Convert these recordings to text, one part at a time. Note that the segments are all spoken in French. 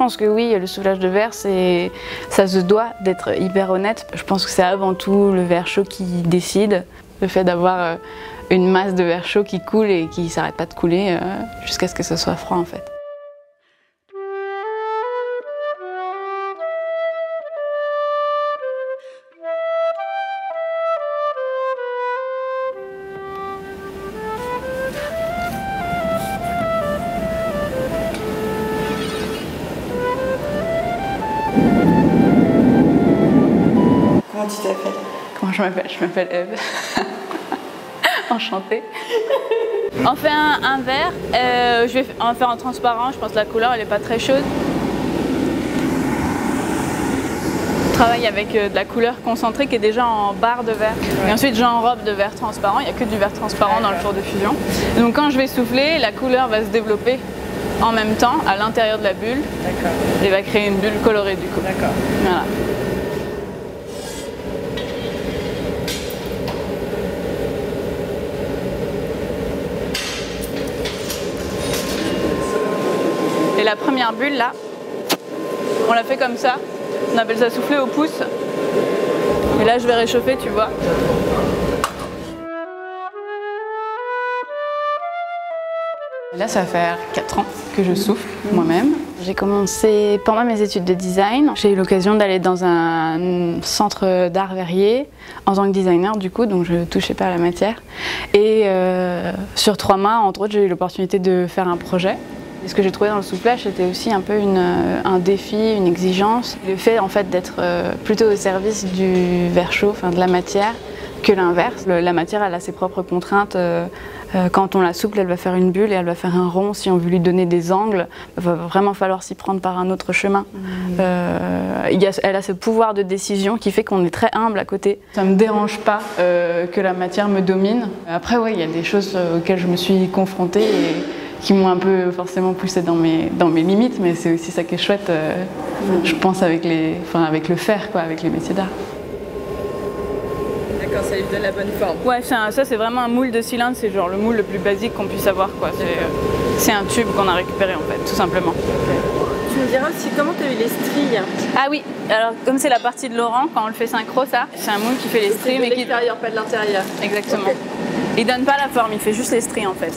pense que oui, le soufflage de verre, ça se doit d'être hyper honnête. Je pense que c'est avant tout le verre chaud qui décide. Le fait d'avoir une masse de verre chaud qui coule et qui ne s'arrête pas de couler jusqu'à ce que ce soit froid en fait. Comment tu t'appelles? Comment je m'appelle? Je m'appelle Eve. Enchantée. On fait un verre, je vais en faire en transparent, je pense que la couleur elle n'est pas très chaude. Je travaille avec de la couleur concentrée qui est déjà en barre de verre. Ouais. Et ensuite j'enrobe de verre transparent, il n'y a que du verre transparent dans le four de fusion. Et donc quand je vais souffler, la couleur va se développer en même temps à l'intérieur de la bulle. Et va créer une bulle colorée du coup. Voilà. Et la première bulle là, on la fait comme ça, on appelle ça souffler au pouce. Et là je vais réchauffer, tu vois. Là ça va faire 4 ans que je souffle moi-même. J'ai commencé pendant mes études de design. J'ai eu l'occasion d'aller dans un centre d'art verrier en tant que designer du coup, donc je ne touchais pas à la matière. Et sur 3 mois, entre autres, j'ai eu l'opportunité de faire un projet. Et ce que j'ai trouvé dans le soufflage, c'était aussi un peu un défi, une exigence. Le fait en fait d'être plutôt au service du verre chaud, enfin de la matière, que l'inverse. La matière, elle a ses propres contraintes. Quand on la souffle, elle va faire une bulle et elle va faire un rond. Si on veut lui donner des angles, il va vraiment falloir s'y prendre par un autre chemin. Elle a ce pouvoir de décision qui fait qu'on est très humble à côté. Ça ne me dérange pas que la matière me domine. Après, ouais, il y a des choses auxquelles je me suis confrontée et qui m'ont un peu forcément poussée dans mes limites, mais c'est aussi ça qui est chouette, je pense, avec le faire, quoi, avec les métiers d'art. D'accord, ça lui donne la bonne forme. Ouais, ça c'est vraiment un moule de cylindre, c'est genre le moule le plus basique qu'on puisse avoir, quoi. C'est un tube qu'on a récupéré en fait, tout simplement. Tu me diras aussi comment tu as eu les stries. Ah oui, alors comme c'est la partie de Laurent, quand on le fait synchro, ça, c'est un moule qui fait les stries, mais qui... de l'extérieur, pas de l'intérieur. Exactement. Okay. Il donne pas la forme, il fait juste les stries en fait.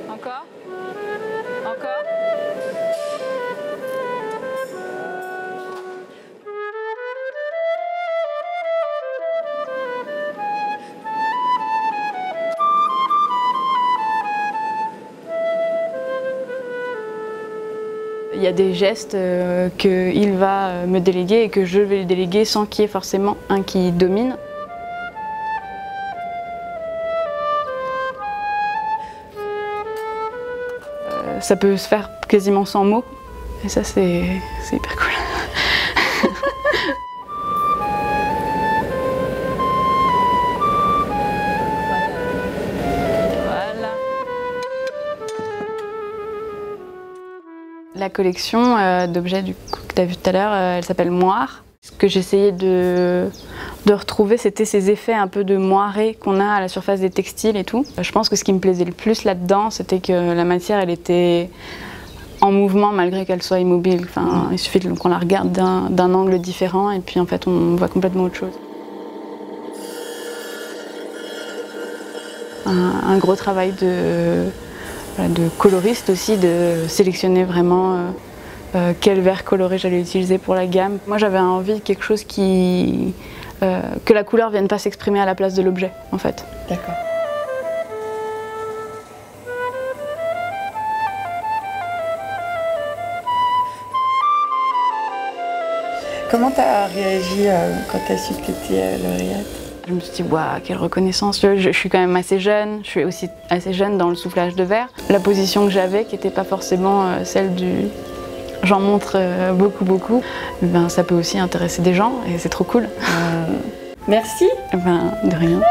Encore. Il y a des gestes qu'il va me déléguer et que je vais lui déléguer sans qu'il y ait forcément un qui domine. Ça peut se faire quasiment sans mots, et ça c'est hyper cool. Voilà. La collection d'objets que tu as vu tout à l'heure, elle s'appelle Moire. Ce que j'essayais de retrouver, c'était ces effets un peu de moiré qu'on a à la surface des textiles et tout. Je pense que ce qui me plaisait le plus là-dedans, c'était que la matière, elle était en mouvement malgré qu'elle soit immobile. Enfin, il suffit qu'on la regarde d'un angle différent et puis en fait, on voit complètement autre chose. Un gros travail de coloriste aussi, de sélectionner vraiment quel verre coloré j'allais utiliser pour la gamme. Moi, j'avais envie de quelque chose que la couleur vienne pas s'exprimer à la place de l'objet, en fait. D'accord. Comment tu as réagi quand tu as su que tu étais lauréate? Je me suis dit, waouh, quelle reconnaissance. Je suis quand même assez jeune, je suis aussi assez jeune dans le soufflage de verre. La position que j'avais, qui n'était pas forcément celle du... J'en montre beaucoup, ben, ça peut aussi intéresser des gens et c'est trop cool. Merci. Ben, de rien.